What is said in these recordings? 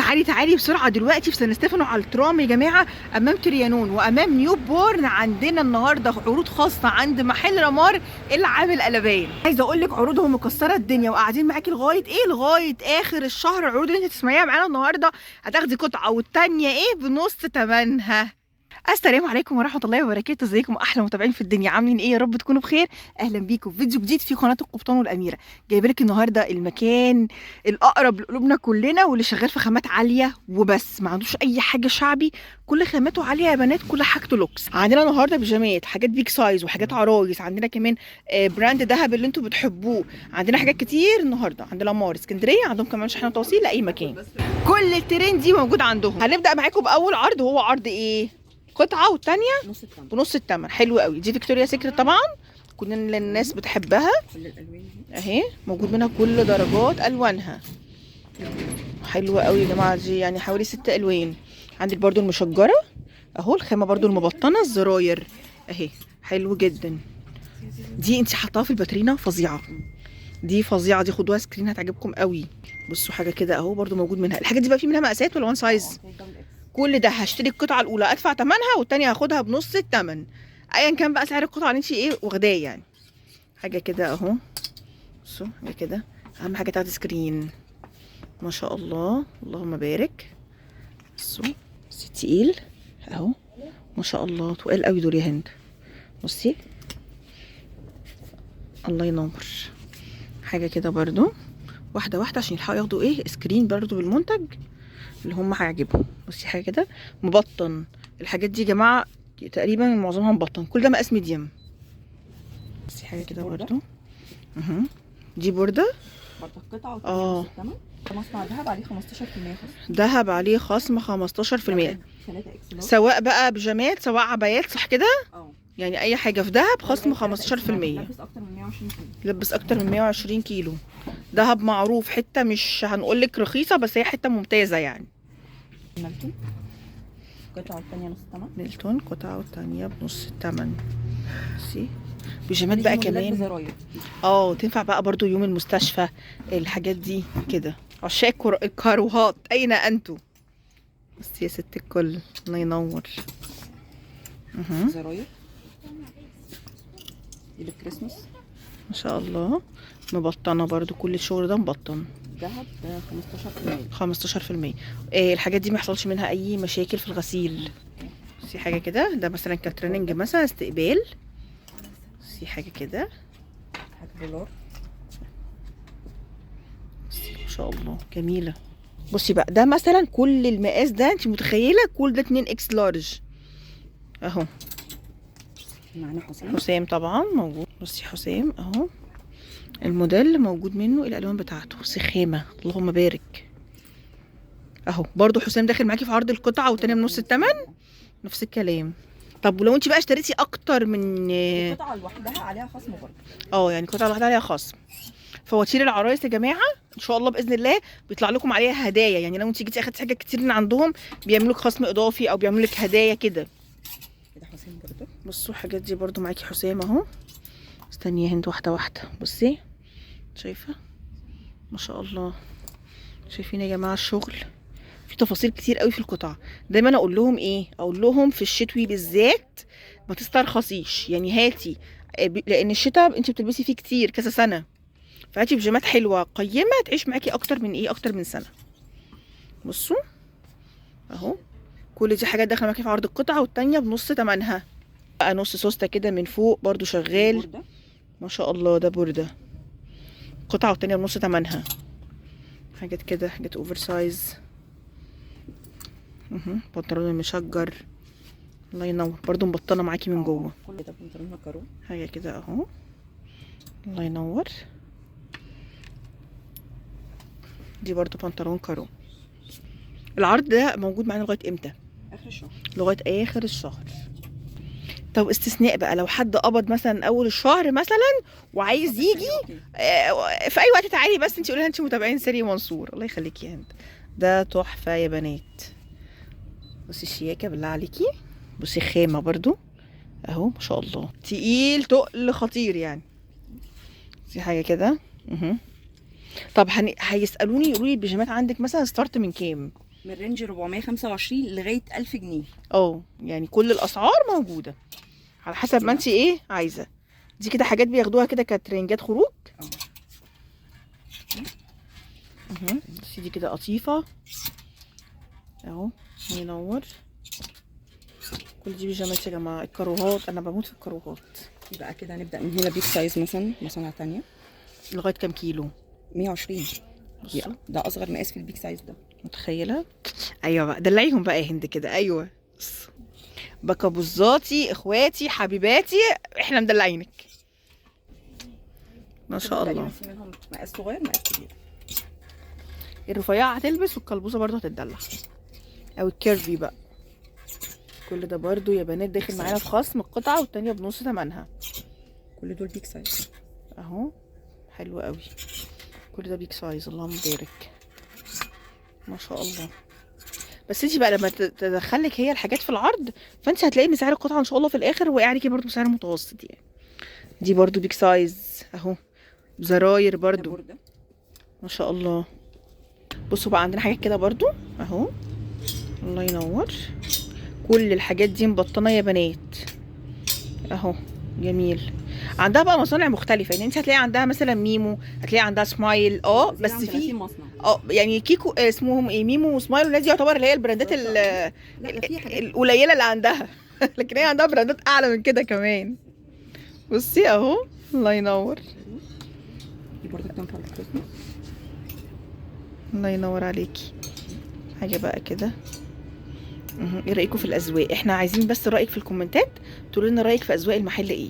تعالي تعالي بسرعه دلوقتي في سان ستيفانو على الترام يا جماعه، امام تريانون وامام نيو بورن. عندنا النهارده عروض خاصه عند محل رمار اللي عامل قلبان. عايزه اقول لك عروضهم مكسره الدنيا وقاعدين معاكي لغايه لغايه اخر الشهر. العروض اللي انت تسمعيها معانا النهارده هتاخدي قطعه والتانيه بنص ثمنها. السلام عليكم ورحمه الله وبركاته. ازيكم احلى متابعين في الدنيا، عاملين ايه؟ يا رب تكونوا بخير. اهلا بيكم في فيديو جديد في قناه القبطان والاميره. جايبه لك النهارده المكان الاقرب لقلوبنا كلنا واللي شغال في خامات عاليه وبس، ما عندوش اي حاجه شعبي، كل خاماته عاليه يا بنات، كل حاجته لوكس. عندنا النهارده بيجامات، حاجات بيك سايز وحاجات عرايس. عندنا كمان براند دهب اللي انتم بتحبوه. عندنا حاجات كتير النهارده. عندنا مار اسكندريه، عندهم كمان شحن وتوصيل لاي مكان. كل الترند دي موجود عندهم. هنبدا معاكم باول عرض، وهو عرض ايه؟ قطعه والثانيه بنص الثمن. حلو قوي. دي فيكتوريا سيكريت طبعا، كل الناس بتحبها. كل الالوان اهي موجود منها كل درجات الوانها. حلوه قوي يا جماعه، دي يعني حوالي 6 الوان. عندك برده المشجره اهو، الخامه برده المبطنه، الزراير اهي حلو جدا. دي انت حطاها في الباترينا فظيعه، دي فظيعه، دي خدوها سكرين هتعجبكم قوي. بصوا حاجه كده اهو برده موجود منها. الحاجات دي بقى في منها مقاسات ولا وان سايز؟ كل ده هشتري القطعه الاولى ادفع ثمنها، والثانيه هاخدها بنص الثمن، ايا كان بقى سعر القطعه اللي انت واخداه يعني. حاجه كده اهو، بصوا حاجه كده. اهم حاجه تاخدي سكرين. ما شاء الله اللهم بارك. بصوا تقيل اهو، ما شاء الله تقال قوي دول يا هند. بصي الله ينور. حاجه كده برضو واحده واحده عشان يلحقوا ياخدوا سكرين برضو بالمنتج اللي هم هيعجبهم. بصي حاجه كده مبطن. الحاجات دي يا جماعه تقريبا معظمها مبطن، كل ده مقاس ميديم. بصي حاجه كده برضو دي بورده برضه قطعه وثمن. مصنع دهب عليه 15% خصم. دهب عليه خصم 15%، سواء بقى بيجامات سواء عبايات، صح كده؟ يعني اي حاجه في دهب خصم 15%. لبس اكتر من 120 كيلو. دهب معروف حته مش هنقول لك رخيصه، بس هي حته ممتازه يعني. ميلتون قطعه والثانيه نص الثمن. ميلتون قطعه والثانيه بنص الثمن. بصي بيجامات بقى كمان تنفع بقى برضو يوم المستشفى، الحاجات دي كده. عشاق الكاروهات اين انتوا؟ بصي يا ست الكل الله ينور. زراير للكريسماس ما شاء الله، مبطنه برضو، كل الشغل ده مبطن. دهب 15%. 15%. الحاجات دي ما يحصلش منها اي مشاكل في الغسيل. بصي حاجه كده، ده مثلا كتريننج مثلا استقبال. بصي حاجه كده، حاجه دولار. بصي ما شاء الله جميله. بصي بقى ده مثلا كل المقاس ده، انت متخيله كل ده 2 اكس لارج اهو. معانا حسام. حسام طبعا موجود. بصي حسام اهو، الموديل موجود منه الالوان بتاعته. بصي خامه اللهم بارك اهو. برضو حسام داخل معاكي في عرض القطعه والتانيه بنص الثمن، نفس الكلام. طب ولو انت بقى اشتريتي اكتر من القطعه لوحدها عليها خصم برضه. يعني قطعه لوحدها عليها خصم. فواتير العرايس يا جماعه ان شاء الله باذن الله بيطلع لكم عليها هدايا. يعني لو انت جيتي اخدتي حاجه كتير من عندهم بيعملوا لك خصم اضافي او بيعملوا لك هدايا كده. حسام برضه. بصوا الحاجات دي برضو معاكي حسام اهو. استني يا هند واحده واحده. بصي شايفه ما شاء الله، شايفين يا جماعه الشغل؟ في تفاصيل كتير قوي في القطع. دايما اقول لهم اقول لهم في الشتوي بالذات ما تسترخصيش، يعني هاتي، لان الشتاء انت بتلبسي فيه كتير كذا سنه، فهاتي بيجامات حلوه قيمه تعيش معاكي اكتر من اكتر من سنه. بصوا اهو كل دي حاجات داخله معاكي في عرض القطعه والتانيه بنص ثمنها. بقى نص سوسته كده من فوق برضو شغال بوردة. ما شاء الله ده بورده، قطعه والتانيه بنص ثمنها. حاجات كده، حاجات اوفر سايز. بنطلون المشجر الله ينور، برضو مبطنه معاكي من جوه. كل ده بنطلون كارو. حاجه كده اهو الله ينور. دي برضو بنطلون كارو. العرض ده موجود معانا لغايه امتى؟ اخر الشهر. لغايه اخر الشهر. طب استثناء بقى لو حد قبض مثلا اول الشهر مثلا وعايز يجي في اي وقت تعالي، بس انت قولي لها انت متابعين سيري منصور. الله يخليكي يا هند، ده تحفه يا بنات. بصي الشياكه بالله عليكي. بصي خامه برضو اهو ما شاء الله، تقيل تقل خطير يعني. دي حاجه كده. طب هيسالوني يقولوا لي البيجامات عندك مثلا ستارت من كام؟ من رينج 425 لغايه 1000 جنيه. يعني كل الاسعار موجوده على حسب ما انت ايه عايزه. دي كده حاجات بياخدوها كده كترنجات خروج. بس دي كده قطيفه اهو ينور. كل دي بيجامات يا جماعه. الكروهات انا بموت في الكروهات. يبقى كده هنبدا من هنا بيك سايز مثلا مصانع تانية. لغايه كام كيلو؟ 120. ده اصغر مقاس في البيك سايز ده. متخيله؟ ايوه بقى دلعيهم بقى يا هند كده. ايوه بكابوزاتي اخواتي حبيباتي احنا مدلعينك ما شاء الله. في منهم مقاس صغير مقاس كبير. الرفيعه هتلبس والكلبوزه برضو هتتدلع او الكيرفي بقى. كل ده برضو يا بنات داخل معانا في خصم القطعه والتانيه بنص ثمنها. كل دول بيك سايز اهو حلو قوي. كل ده بيك سايز اللهم بارك ما شاء الله. بس انت بقى لما تدخلك هي الحاجات في العرض فانت هتلاقي ان سعر القطعه ان شاء الله في الاخر واقع عليكي برضو بسعر متوسط يعني. دي برضو بيك سايز اهو زراير برضو ما شاء الله. بصوا بقى عندنا حاجات كده برضو اهو الله ينور. كل الحاجات دي مبطنه يا بنات اهو جميل. عندها بقى مصانع مختلفه يعني. انت هتلاقي عندها مثلا ميمو، هتلاقي عندها سمايل بس في يعني كيكو اسمهم ايه ميمو وسمايل والناس دي يعتبر اللي هي البراندات القليله اللي عندها لكن هي عندها براندات اعلى من كده كمان. بصي اهو الله ينور. دي برضه بتنفع للكريسماس. الله ينور عليكي. حاجه بقى كده. ايه رايكم في الاذواق؟ احنا عايزين بس رايك في الكومنتات تقولوا لنا رايك في اذواق المحل ايه.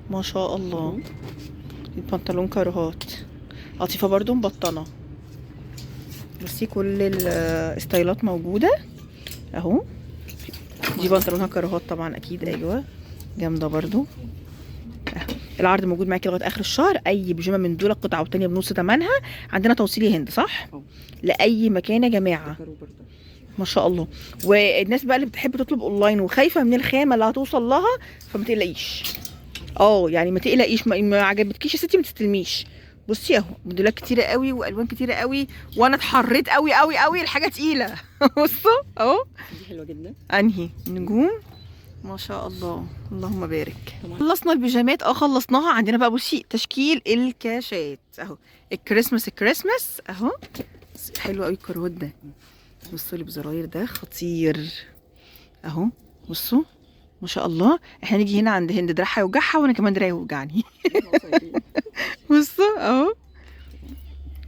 ما شاء الله. البنطلون كاروهات قطيفه برضو مبطنه. بصي كل الستايلات موجوده اهو. دي بنطلونها كاروهات طبعا اكيد. ايوه جامده برضو اهو. العرض موجود معاكي لغايه اخر الشهر. اي بيجامه من دول القطعه والتانيه بنص ثمنها. عندنا توصيل يا هند صح؟ لاي مكان يا جماعه ما شاء الله. والناس بقى اللي بتحب تطلب اونلاين وخايفه من الخامه اللي هتوصل لها فما تقلقيش. يعني ما تقلقيش. ما عجبتكيش يا ستي ما تستلميش. بصي اهو موديلات كتيره قوي والوان كتيره قوي وانا اتحريت قوي قوي قوي. الحاجه تقيله بصوا اهو. دي حلوه جدا. انهي نجوم ما شاء الله اللهم بارك. خلصنا البيجامات خلصناها. عندنا بقى بصي تشكيل الكاشات اهو. الكريسماس اهو حلو قوي الكروت ده. بصوا اللي بزراير ده خطير اهو. بصوا ما شاء الله. احنا نيجي هنا عند هند دراعها يوجعها وانا كمان دراعي يوجعني بصوا اهو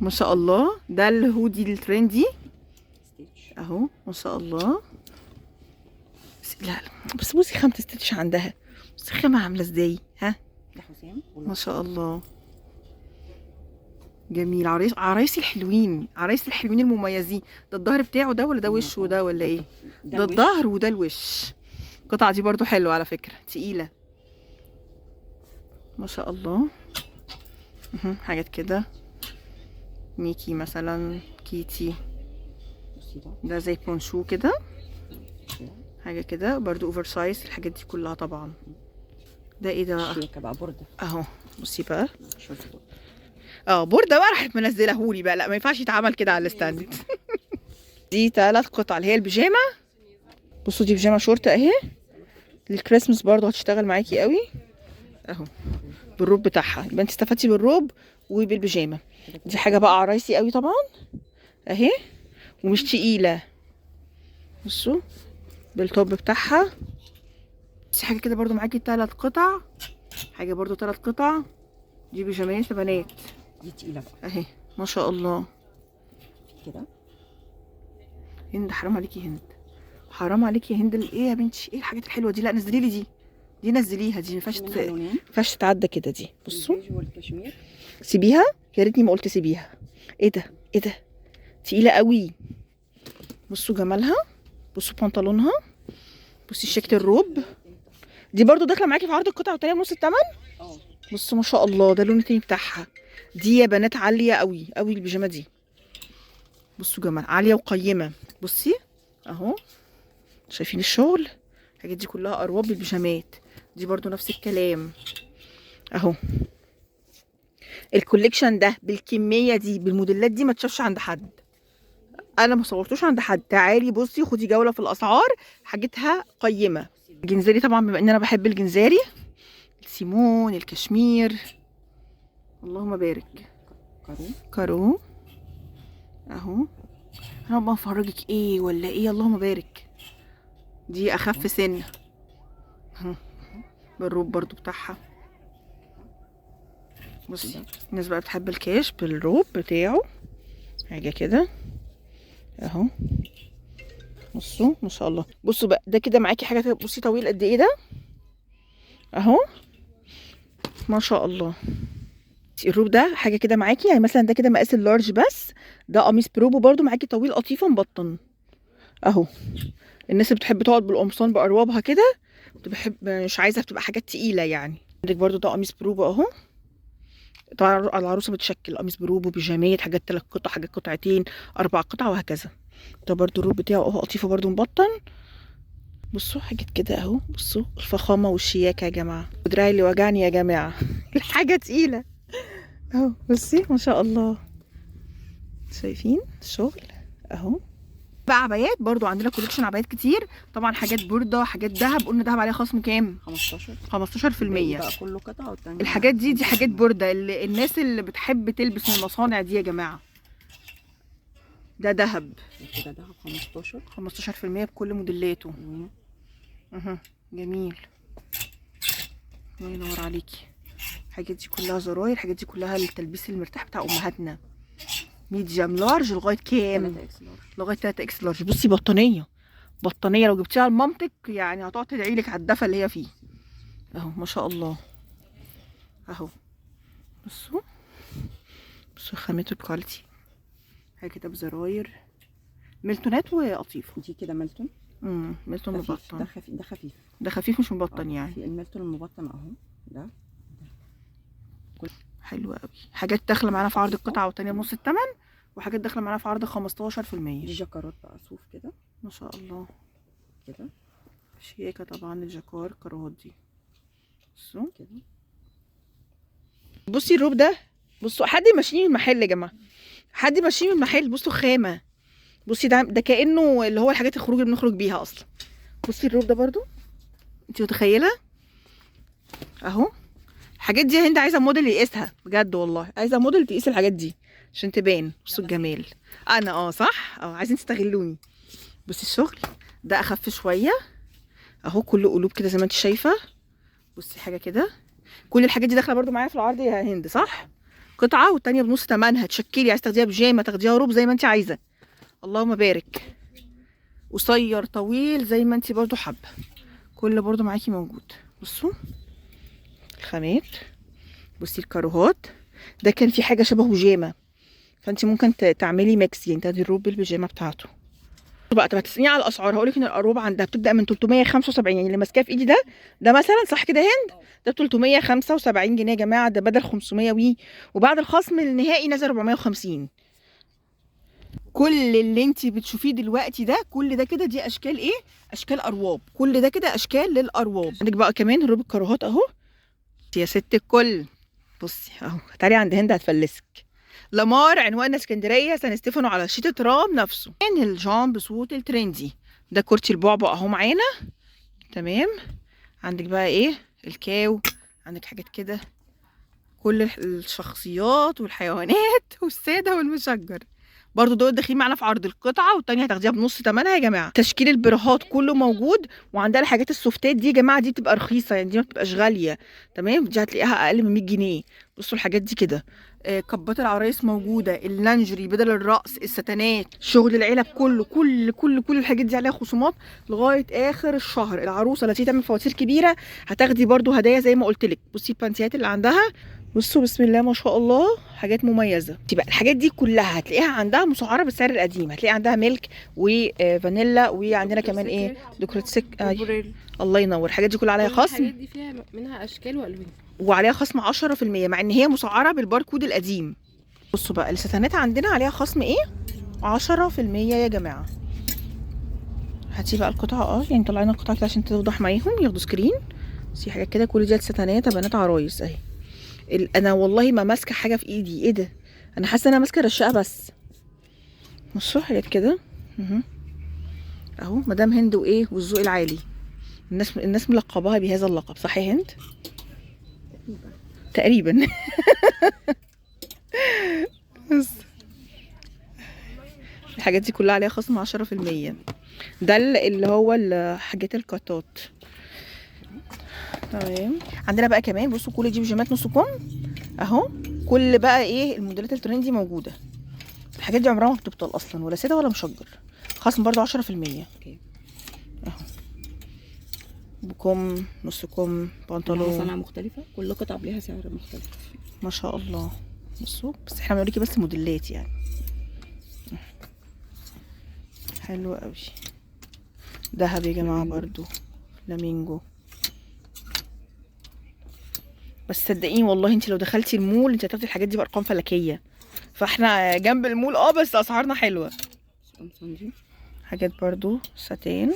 ما شاء الله. ده الهودي الترندي اهو ما شاء الله. لا بس بصي خامة ستيتش عندها. بصي الخامة عاملة ازاي ها. ده حسام ما شاء الله جميل. عرايسي الحلوين عرايسي الحلوين المميزين. ده الظهر بتاعه ده ولا ده وش وده ولا ايه؟ ده الظهر وده الوش. القطعة دي برضو حلوة على فكرة تقيلة ما شاء الله. حاجات كده ميكي مثلا كيتي. ده زي بونشو كده حاجة كده برضو اوفر سايز. الحاجات دي كلها طبعا. ده ايه ده بقى بوردة اهو. بصي بقى بوردة بقى راحت منزلهولي بقى. لا ما ينفعش يتعمل كده على الستاند دي 3 قطع اللي هي البيجامة. بصوا دي بيجامة شورت اهي للكريسماس برضو هتشتغل معاكي قوي اهو بالروب بتاعها. يبقى انت استفدتي بالروب وبالبيجامة. دي حاجة بقى عرايسي قوي طبعا اهي ومش تقيلة. بصوا بالتوب بتاعها. بس حاجة كده برضو معاكي 3 قطع. حاجة برضو 3 قطع. دي بيجامات بنات. دي تقيلة بقى اهي ما شاء الله كده. هند حرام عليكي هند حرام عليكي يا هند. ايه يا بنتي ايه الحاجات الحلوه دي؟ لا نزلي لي دي نزليها. دي ما ينفعش تتعدى كده. دي بصوا سيبيها. يا ريتني ما قلت سيبيها. ايه ده تقيله قوي. بصوا جمالها. بصوا بنطلونها. بصي شكل الروب. دي برضو داخله معاكي في عرض القطعه والتانيه بنص الثمن. بصوا ما شاء الله ده اللون التاني بتاعها. دي يا بنات عاليه قوي قوي البيجامه دي. بصوا جمال عاليه وقيمه. بصي اهو شايفين الشغل. الحاجات دي كلها ارواب بالبيجامات. دي برضو نفس الكلام اهو. الكوليكشن ده بالكميه دي بالموديلات دي ما تشافش عند حد. انا ما صورتوش عند حد. تعالي بصي خدي جوله في الاسعار، حاجتها قيمه. الجنزاري طبعا بما ان انا بحب الجنزاري، السيمون، الكشمير، اللهم بارك. كارو اهو. انا بقى افرجك ايه ولا ايه؟ اللهم بارك. دي اخف سن بالروب برضو بتاعها. بصي الناس بقى بتحب الكاش بالروب بتاعه، حاجه كده اهو. بصوا ما شاء الله. بصوا بقى ده كده معاكي حاجه، بصي طويل قد ايه ده اهو، ما شاء الله. الروب ده حاجه كده معاكي، يعني مثلا ده كده مقاس اللارج، بس ده قميص بروبو برضو معاكي طويل قطيفه مبطن اهو. الناس اللي بتحب تقعد بالقمصان باروابها كده، بتحب مش عايزه بتبقى حاجات تقيله يعني. عندك برضو ده قميص بروبو اهو. طبعا العروسه بتشكل قميص بروبو، بيجامات، حاجات 3 قطع، حاجات قطعتين، 4 قطع وهكذا. ده برضو الروب بتاعه اهو قطيفه برضو مبطن. بصوا حاجات كده اهو، بصوا الفخامه والشياكه يا جماعه. ودراعي اللي وجعني يا جماعه الحاجه تقيله اهو. بصي ما شاء الله، شايفين الشغل اهو. بقى عبايات برضو عندنا كوليكشن عبايات كتير طبعا، حاجات بورده، حاجات دهب. قلنا دهب عليها خصم كام؟ 15%. بقى كله قطعه والتاني الحاجات دي حاجات بورده، الناس اللي بتحب تلبس من المصانع دي يا جماعه. ده دهب كده دهب 15% بكل موديلاته. جميل، الله ينور عليكي. الحاجات دي كلها زراير، الحاجات دي كلها التلبيس المرتاح بتاع امهاتنا. ميديوم لارج لغايه كام؟ لغايه 3 اكس لارج. بصي بطانيه، بطانيه لو جبتيها لمامتك يعني هتقعد تدعي لك على الدفى اللي هي فيه اهو، ما شاء الله اهو. بصوا بصوا خامته الكواليتي، حاجه كده بزراير، ميلتونات وقطيفه. دي كده ميلتون. ميلتون مبطن. ده خفيف ده خفيف ده خفيف مش مبطن يعني. في الميلتون المبطن اهو. ده حلو قوي. حاجات داخله معانا في عرض القطعه والتانيه بنص الثمن، وحاجات داخله معانا في عرض 15%. دي جاكارات بقى صوف كده ما شاء الله كده، شياكه طبعا الجاكار كارات دي. بصوا كده. بصي الروب ده، بصوا حد يمشيني من المحل يا جماعه، حد يمشيني من المحل. بصوا خامه، بصي ده كانه اللي هو الحاجات الخروج اللي بنخرج بيها اصلا. بصي الروب ده برضو، انت متخيله اهو. الحاجات دي هند عايزه موديل يقيسها بجد والله، عايزه موديل تقيس الحاجات دي عشان تبان. بصوا الجمال. انا صح عايزين تستغلوني. بصي الشغل ده اخف شويه اهو، كله قلوب كده زي ما انت شايفه. بصي حاجه كده، كل الحاجات دي داخله برضو معايا في العرض يا هند صح؟ قطعه والتانيه بنص ثمنها. تشكلي عايزه تاخديها بيجامه، تاخديها روب زي ما انت عايزه. اللهم بارك. قصير طويل زي ما انت برضو حابه، كل برضو معاكي موجود. بصوا الخامات، بصي الكاروهات. ده كان في حاجه شبه بيجامه، فانت ممكن تعملي ميكس يعني، تاخدي الروب بالبيجامه بتاعته. بقى طب هتسالني على الاسعار، هقول لك ان الروب عندها بتبدا من 375. يعني اللي ماسكاه في ايدي ده مثلا صح كده هند؟ ده 375 جنيه يا جماعه، ده بدل 500 وبعد الخصم النهائي نزل 450. كل اللي انت بتشوفيه دلوقتي ده، كل ده كده دي اشكال ايه؟ اشكال ارواب. كل ده كده اشكال للارواب. عندك بقى كمان الروب الكاروهات اهو يا ست الكل. بصي اهو، تعالي عند هند هتفلسك. لامار عنوان اسكندريه سان ستيفانو على شيت ترام نفسه. من الجامب صوت الترندي ده كرسي البعبع اهو معانا تمام. عندك بقى ايه؟ الكاو، عندك حاجات كده كل الشخصيات والحيوانات والساده والمشجر برضو دول داخلين معانا في عرض القطعه، والتانيه هتاخديها بنص ثمنها يا جماعه. تشكيل البراهات كله موجود، وعندها الحاجات السوفتات دي يا جماعه، دي بتبقى رخيصه يعني، دي ما بتبقاش غاليه تمام، دي هتلاقيها اقل من 100 جنيه. بصوا الحاجات دي كده. كبات العرايس موجوده، اللانجري بدل الرأس، الستانات، شغل العلب كله، كل الحاجات دي عليها خصومات لغايه اخر الشهر. العروسه اللي تعمل فواتير كبيره هتاخدي برضو هدايا زي ما قلت لك. بصي البانتيات اللي عندها، بصوا بسم الله ما شاء الله، حاجات مميزه. تبقى الحاجات دي كلها هتلاقيها عندها مسعره بالسعر القديم، هتلاقي عندها ميلك وفانيلا، وعندنا كمان ايه ديكورات الله ينور. الحاجات دي كلها عليها خصم، الحاجات دي فيها منها اشكال والوان، وعليها خصم 10% مع ان هي مسعره بالباركود القديم. بصوا بقى الستانات عندنا عليها خصم ايه 10% يا جماعه. هاتي بقى القطعه يعني طلعنا القطعه كده عشان توضح معاهم ياخدوا سكرين. بس حاجات كده كل دي الستانات بنات عرايس اهي. انا والله ما ماسكه حاجه في ايدي، ايه ده؟ انا حاسه ان انا ماسكه رشاقه بس. بصوا حاجات كده اهو مدام هند وايه والذوق العالي. الناس ملقباها بهذا اللقب، صح يا هند؟ تقريبا. بس الحاجات دي كلها عليها خصم 10%. ده اللي هو حاجات الكاتات. تمام. عندنا بقى كمان بصوا كل دي بيجامات نص كم اهو. كل بقى ايه الموديلات الترندي موجوده. الحاجات دي عمرها ما بتبطل اصلا، ولا ساده ولا مشجر. خصم برضو 10%. اهو بكم، نص كم، بنطلون. مصانع مختلفه، كل قطعه ليها سعر مختلف. ما شاء الله. بصوا بس احنا بنوريكي بس موديلات يعني. حلو قوي. دهب يا جماعه برضو، فلامينجو. بس صدقيني والله انت لو دخلتي المول انت هتاخدي الحاجات دي بارقام فلكيه. فاحنا جنب المول بس اسعارنا حلوه. حاجات برضو ساتين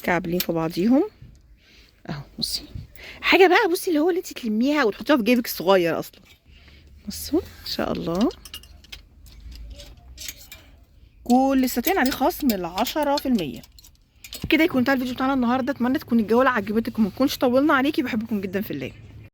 كعبلين في بعضيهم اهو. بصي حاجه بقى، بصي اللي هو اللي انت تلميها وتحطيها في جيبك الصغير اصلا. بصوا ان شاء الله كل الساتين عليه خصم 10%. كده يكون انتهى الفيديو بتاعنا النهارده. اتمنى تكون الجوله عجبتك وما نكونش طولنا عليكي. بحبكم جدا في الله.